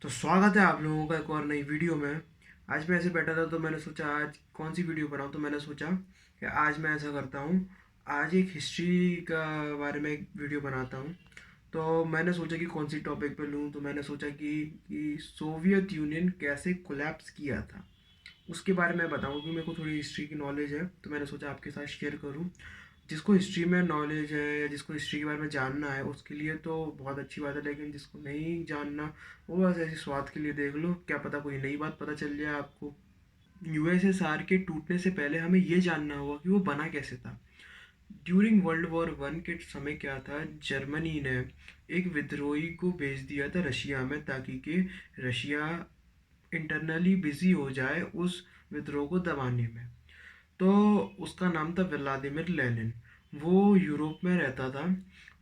तो स्वागत है आप लोगों का एक और नई वीडियो में। आज मैं ऐसे बैठा था तो मैंने सोचा आज कौन सी वीडियो बनाऊं, तो मैंने सोचा कि आज मैं ऐसा करता हूं, आज एक हिस्ट्री का बारे में एक वीडियो बनाता हूं। तो मैंने सोचा कि कौन सी टॉपिक पे लूं, तो मैंने सोचा कि सोवियत यूनियन कैसे कोलैप्स किया था उसके बारे में बताऊं, क्योंकि मेरे को थोड़ी हिस्ट्री की नॉलेज है, तो मैंने सोचा आपके साथ शेयर करूं। जिसको हिस्ट्री में नॉलेज है या जिसको हिस्ट्री के बारे में जानना है उसके लिए तो बहुत अच्छी बात है, लेकिन जिसको नहीं जानना वो बस ऐसे स्वाद के लिए देख लो, क्या पता कोई नई बात पता चल जाए आपको। यूएसएसआर के टूटने से पहले हमें ये जानना होगा कि वो बना कैसे था। ड्यूरिंग वर्ल्ड वॉर 1 के समय क्या था, जर्मनी ने एक विद्रोही को भेज दिया था रशिया में, ताकि कि रशिया इंटरनली बिजी हो जाए उस विद्रोह को दबाने में। तो उसका नाम था व्लादिमिर लेनिन। वो यूरोप में रहता था।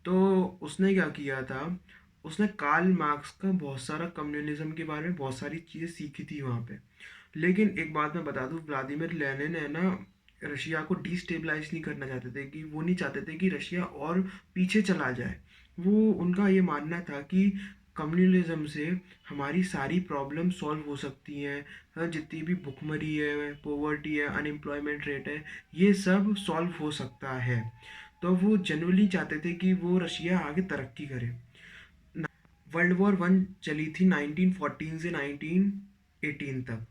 तो उसने क्या किया था, उसने कार्ल मार्क्स का बहुत सारा कम्युनिज्म के बारे में बहुत सारी चीज़ें सीखी थी वहाँ पे। लेकिन एक बात मैं बता दूँ, व्लादिमिर लेनिन है ना, रशिया को डिस्टेबलाइज नहीं करना चाहते थे, कि वो नहीं चाहते थे कि रशिया और पीछे चला जाए। वो उनका ये मानना था कि कम्युनलिज्म से हमारी सारी प्रॉब्लम सॉल्व हो सकती हैं। जितनी भी भुखमरी है, पोवर्टी है, अनएम्प्लॉयमेंट रेट है, ये सब सॉल्व हो सकता है। तो वो जनरली चाहते थे कि वो रशिया आगे तरक्की करे। वर्ल्ड वॉर 1 चली थी 1914 से 1918 तक।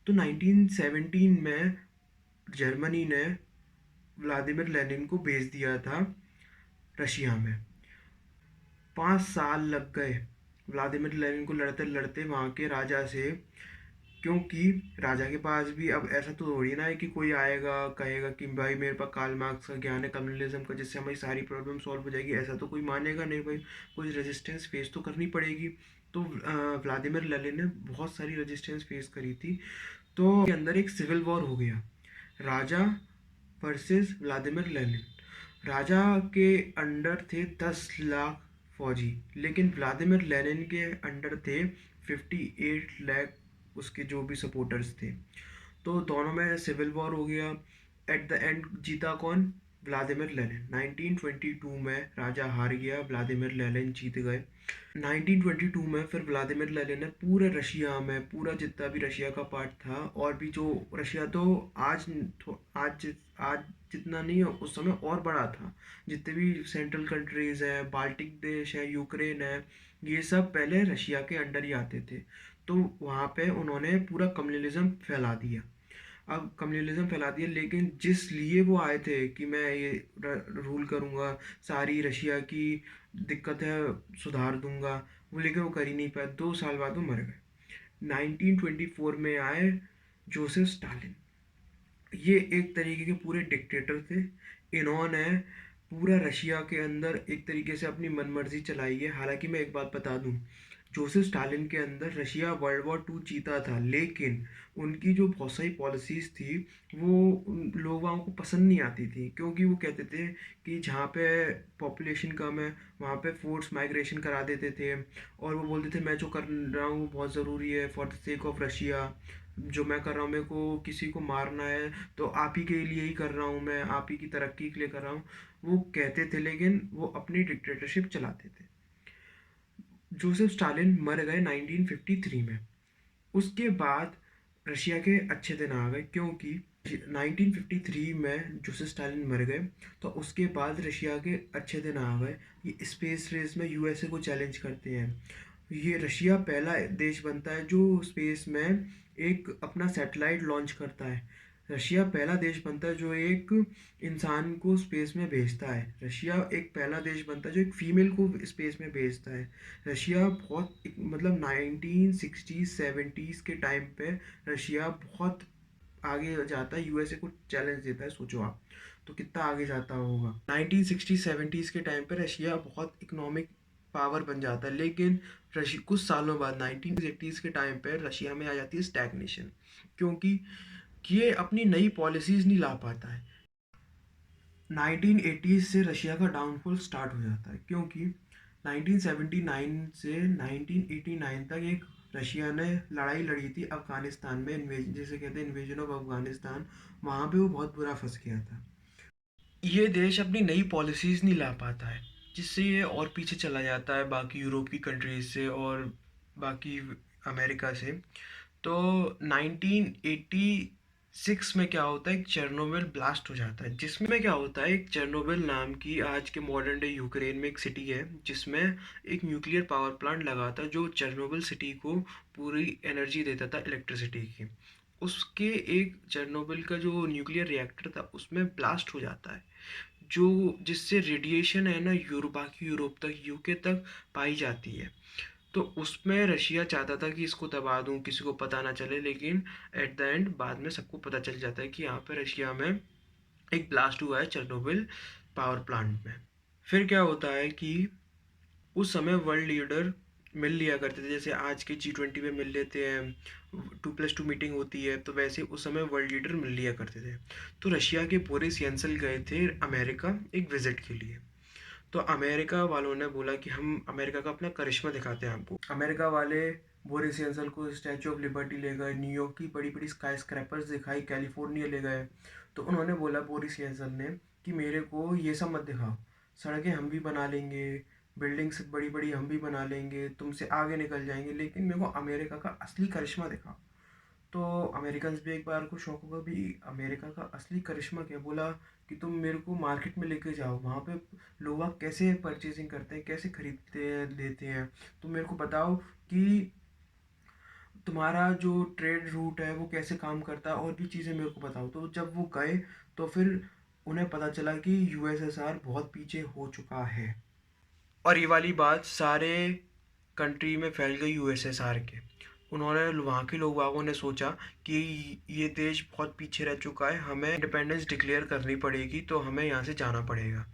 तो 1917 में जर्मनी ने व्लादिमिर लेनिन को भेज दिया था रशिया में। 5 साल लग गए व्लादिमिर लेनिन को लड़ते लड़ते वहाँ के राजा से, क्योंकि राजा के पास भी अब ऐसा तो थोड़ी ना है कि कोई आएगा कहेगा कि भाई मेरे पास कार्ल मार्क्स का ज्ञान है कम्युनलिज्म का, जिससे हमारी सारी प्रॉब्लम सॉल्व हो जाएगी, ऐसा तो कोई मानेगा नहीं भाई। कुछ रेजिस्टेंस फेस तो करनी पड़ेगी। तो व्लादिमिर लेनिन ने बहुत सारी रेजिस्टेंस फेस करी थी। तो के अंदर एक सिविल वॉर हो गया, राजा वर्सेस व्लादिमिर लेनिन। राजा के अंडर थे 10 लाख फौजी, लेकिन व्लादिमिर लेनिन के अंडर थे 58 लाख उसके जो भी सपोर्टर्स थे। तो दोनों में सिविल वॉर हो गया। एट द एंड जीता कौन? Vladimir Lenin. 1922 में राजा हार गया, व्लादिमिर लेनिन जीत गए। 1922 में फिर व्लादिमिर लेनिन ने पूरे रशिया में, पूरा जितना भी रशिया का पार्ट था, और भी जो रशिया तो आज आज आज जितना नहीं है उस समय और बड़ा था। जितने भी सेंट्रल कंट्रीज हैं, बाल्टिक देश है, यूक्रेन है, ये सब पहले रशिया के अंडर ही आते थे। तो वहाँ पे उन्होंने पूरा कम्युनलिज्म फैला दिया। अब कम्युनलिज्म फैला दिया, लेकिन जिस लिए वो आए थे कि मैं ये रूल करूँगा, सारी रशिया की दिक्कत है सुधार दूंगा, वो लेकर वो कर ही नहीं पाए। 2 साल बाद वो मर गए। 1924 में आए जोसेफ स्टालिन। ये एक तरीके के पूरे डिक्टेटर थे। इन्होंने पूरा रशिया के अंदर एक तरीके से अपनी मनमर्जी चलाई है। हालांकि मैं एक बात बता दूं, जोसेफ स्टालिन के अंदर रशिया वर्ल्ड वॉर 2 जीता था, लेकिन उनकी जो बहुत सारी पॉलिसीज़ थी वो उन लोगों को पसंद नहीं आती थी, क्योंकि वो कहते थे कि जहाँ पे पॉपुलेशन कम है वहाँ पे फोर्स माइग्रेशन करा देते थे। और वो बोलते थे मैं जो कर रहा हूँ वो बहुत ज़रूरी है for the sake of Russia. जो मैं कर रहा हूँ, मेरे को किसी को मारना है तो आप ही के लिए ही कर रहा हूँ, मैं आप ही की तरक्की के लिए कर रहा हूँ, वो कहते थे, लेकिन वो अपनी डिक्टेटरशिप चलाते थे। जोसेफ स्टालिन मर गए 1953 में। उसके बाद रशिया के अच्छे दिन आ गए, क्योंकि 1953 में जोसेफ स्टालिन मर गए, तो उसके बाद रशिया के अच्छे दिन आ गए। ये स्पेस रेस में यूएसए को चैलेंज करते हैं। ये रशिया पहला देश बनता है जो स्पेस में एक अपना सैटेलाइट लॉन्च करता है। रशिया पहला देश बनता है जो एक इंसान को स्पेस में भेजता है। रशिया एक पहला देश बनता है जो एक फीमेल को स्पेस में भेजता है। रशिया बहुत मतलब 1960s 70s के टाइम पे रशिया बहुत आगे जाता है, यूएसए को चैलेंज देता है। सोचो आप तो कितना आगे जाता होगा। 1960s 70s के टाइम पे रशिया बहुत इकोनॉमिक पावर बन जाता है, लेकिन रशिया कुछ सालों बाद 1980s के टाइम पे रशिया में आ जाती है स्टैग्नेशन, क्योंकि ये अपनी नई पॉलिसीज नहीं ला पाता है। 1980s से रशिया का डाउनफॉल स्टार्ट हो जाता है, क्योंकि 1979 से 1989 तक एक रशिया ने लड़ाई लड़ी थी अफगानिस्तान में, इन्वेजन जिसे कहते हैं इन्वेजन ऑफ अफगानिस्तान। वहाँ पे वो बहुत बुरा फंस गया था। ये देश अपनी नई पॉलिसीज़ नहीं ला पाता है, जिससे ये और पीछे चला जाता है बाकी यूरोप की कंट्रीज से और बाकी अमेरिका से। तो 1986 में क्या होता है, एक चेरनोबिल ब्लास्ट हो जाता है, जिसमें क्या होता है, एक चेरनोबिल नाम की आज के मॉडर्न डे यूक्रेन में एक सिटी है, जिसमें एक न्यूक्लियर पावर प्लांट लगा था जो चेरनोबिल सिटी को पूरी एनर्जी देता था इलेक्ट्रिसिटी की। उसके एक चेरनोबिल का जो न्यूक्लियर रिएक्टर था उसमें ब्लास्ट हो जाता है, जो जिससे रेडिएशन है ना बाकी यूरोप तक, यूके तक पाई जाती है। तो उसमें रशिया चाहता था कि इसको दबा दूं, किसी को पता ना चले, लेकिन एट द एंड बाद में सबको पता चल जाता है कि यहाँ पे रशिया में एक ब्लास्ट हुआ है चेरनोबिल पावर प्लांट में। फिर क्या होता है कि उस समय वर्ल्ड लीडर मिल लिया करते थे, जैसे आज के G20 में मिल लेते हैं, 2+2 मीटिंग होती है, तो वैसे उस समय वर्ल्ड लीडर मिल लिया करते थे। तो रशिया के बोरिस येल्सिन गए थे अमेरिका एक विजिट के लिए। तो अमेरिका वालों ने बोला कि हम अमेरिका का अपना करिश्मा दिखाते हैं आपको। अमेरिका वाले बोरिस येल्सिन को स्टैचू ऑफ लिबर्टी ले गए, न्यूयॉर्क की बड़ी बड़ी स्काई स्क्रैपर्स दिखाई, कैलिफोर्निया ले गए। तो उन्होंने बोला बोरिस येल्सिन ने कि मेरे को ये सब मत दिखाओ, सड़कें हम भी बना लेंगे, बिल्डिंग्स बड़ी बड़ी हम भी बना लेंगे, तुमसे आगे निकल जाएंगे, लेकिन मेरे को अमेरिका का असली करिश्मा दिखाओ। तो अमेरिकन भी एक बार को शौक होगा भी अमेरिका का असली करिश्मा क्या। बोला कि तुम मेरे को मार्केट में लेके जाओ, वहाँ पे लोग आप कैसे परचेजिंग करते हैं, कैसे खरीदते हैं लेते हैं, तुम मेरे को बताओ कि तुम्हारा जो ट्रेड रूट है वो कैसे काम करता है, और भी चीज़ें मेरे को बताओ। तो जब वो गए तो फिर उन्हें पता चला कि यूएसएसआर बहुत पीछे हो चुका है, और ये वाली बात सारे कंट्री में फैल गई यूएसएसआर के। उन्होंने वहाँ के लोग वागों ने सोचा कि ये देश बहुत पीछे रह चुका है, हमें इंडिपेंडेंस डिक्लेयर करनी पड़ेगी, तो हमें यहाँ से जाना पड़ेगा।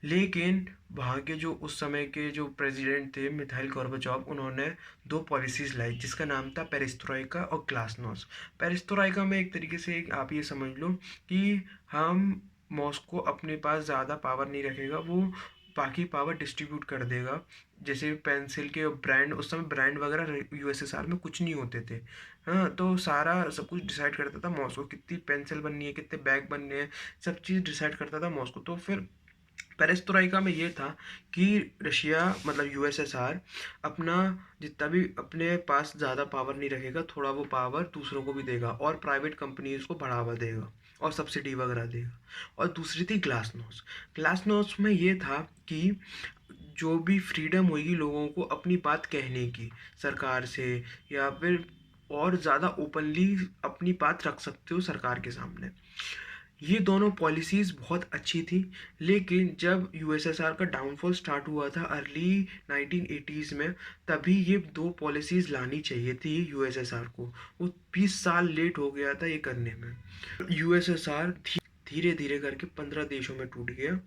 लेकिन वहाँ के जो उस समय के जो प्रेसिडेंट थे मिखाइल गोर्बाचोव, उन्होंने दो पॉलिसीज़ लाई जिसका नाम था पेरेस्ट्रोइका और ग्लासनोस्ट। पेरेस्ट्रोइका में एक तरीके से आप ये समझ लो कि हम मॉस्को अपने पास ज़्यादा पावर नहीं रखेगा, वो बाकी पावर डिस्ट्रीब्यूट कर देगा। जैसे पेंसिल के ब्रांड, उस समय ब्रांड वगैरह यूएसएसआर में कुछ नहीं होते थे। हाँ, तो सारा सब कुछ डिसाइड करता था मॉस्को, कितनी पेंसिल बननी है, कितने बैग बनने हैं, सब चीज़ डिसाइड करता था मॉस्को। तो फिर पेरेस्ट्रोइका में ये था कि रशिया मतलब यूएसएसआर अपना जितना भी अपने पास ज़्यादा पावर नहीं रखेगा, थोड़ा वो पावर दूसरों को भी देगा और प्राइवेट कंपनीज को बढ़ावा देगा और सब्सिडी वगैरह देगा। और दूसरी थी ग्लासनोस्ट। ग्लासनोस्ट में ये था कि जो भी फ्रीडम होगी लोगों को अपनी बात कहने की सरकार से, या फिर और ज़्यादा ओपनली अपनी बात रख सकते हो सरकार के सामने। ये दोनों पॉलिसीज़ बहुत अच्छी थी। लेकिन जब यूएसएसआर का डाउनफॉल स्टार्ट हुआ था अर्ली 1980s में, तभी ये दो पॉलिसीज़ लानी चाहिए थी यूएसएसआर को। वो 20 साल लेट हो गया था ये करने में। यूएसएसआर धीरे धीरे करके 15 देशों में टूट गया,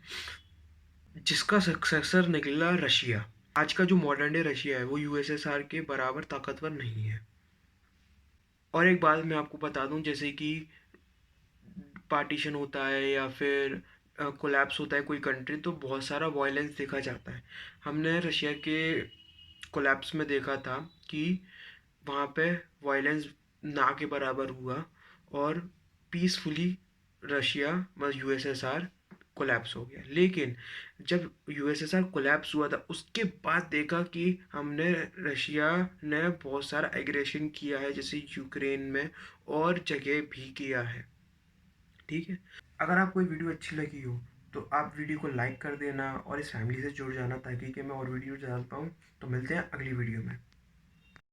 जिसका सक्सेसर निकला रशिया। आज का जो मॉडर्न डे रशिया है वो यूएसएसआर के बराबर ताकतवर नहीं है। और एक बात मैं आपको बता दूं, जैसे कि पार्टीशन होता है या फिर कोलैप्स होता है कोई कंट्री, तो बहुत सारा वायलेंस देखा जाता है। हमने रशिया के कोलैप्स में देखा था कि वहाँ पे वायलेंस ना के बराबर हुआ, और पीसफुली रशिया मतलब यूएसएसआर कोलैप्स हो गया। लेकिन जब यूएसएसआर कोलैप्स हुआ था उसके बाद देखा कि हमने रशिया ने बहुत सारा एग्रेशन किया है, जैसे यूक्रेन में और जगह भी किया है। ठीक है, अगर आपको ये वीडियो अच्छी लगी हो तो आप वीडियो को लाइक कर देना और इस फैमिली से जुड़ जाना, ताकि कि मैं और वीडियो डाल पाऊँ। तो मिलते हैं अगली वीडियो में।